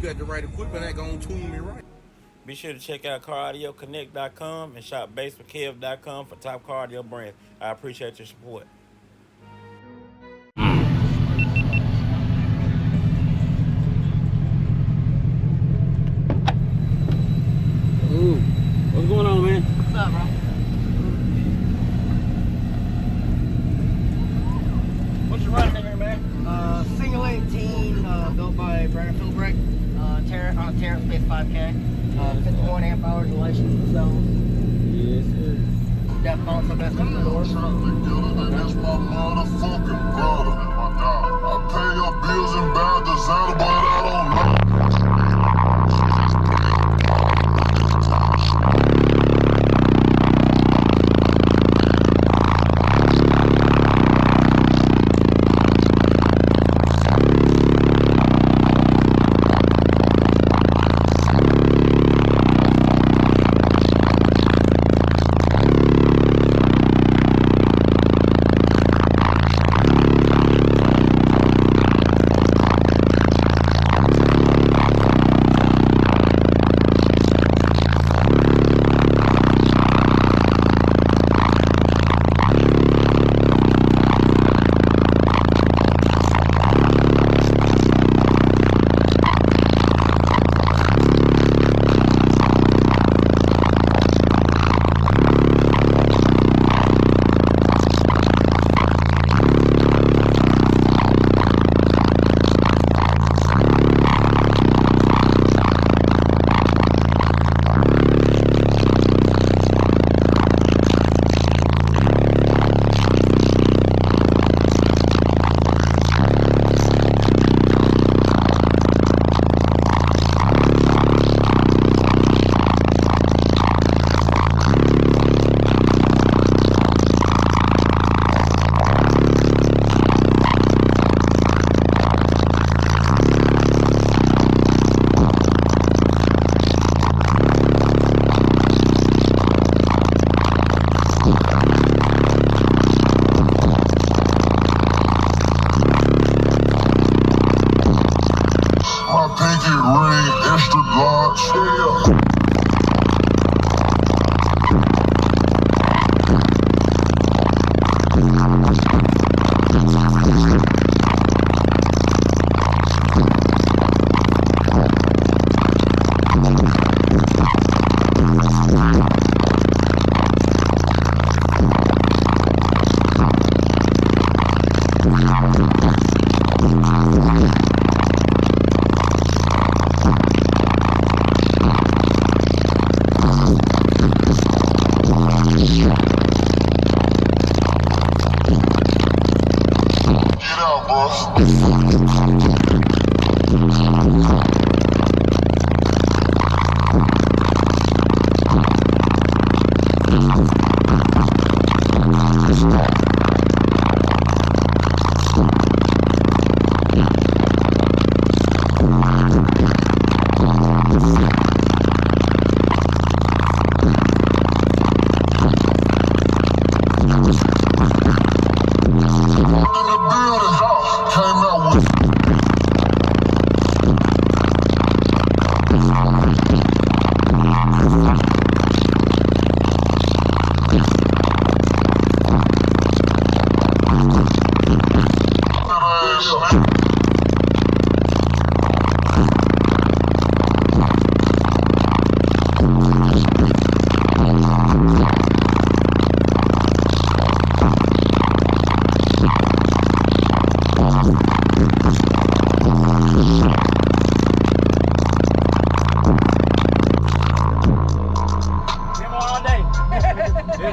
got the right equipment, that gonna tune me right. Be sure to check out caraudioConnect.com and shop BASSWITHKEV.com for top car audio brands. I appreciate your support. Ooh, what's going on, man? What's up, bro? What's your running in here, man? Single 18, built by Brandon Philbrick. Terrence Space 5K. 51 amp hours of license cells. Yes, sir. Def mounts up best in the door. That's my motherfucking brother. I pay your bills and buy designer, but I don't know.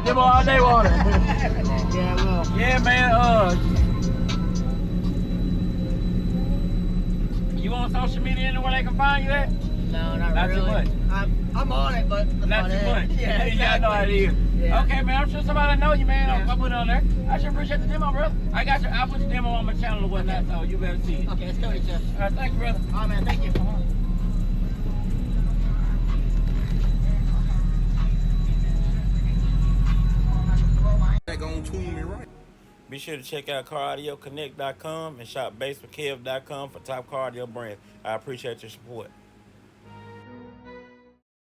Demo all day water. Yeah, well. Yeah, man. You on social media anywhere they can find you at? No, not Not really. too much. I'm on it, but that's Not too much. Yeah, exactly. I know how it is. Yeah. Okay, man. I'm sure somebody know you, man. Yeah. I'll put it on there. I should appreciate the demo, bro. I got you. I'll put the demo on my channel or whatnot, so you better see it. Okay, let's do it, Jeff. All right, thank you, brother. All right, man. Thank you. That gonna tune me right. Be sure to check out CarAudioConnect.com and shop BASSWITHKEV.com for top car audio brands. I appreciate your support.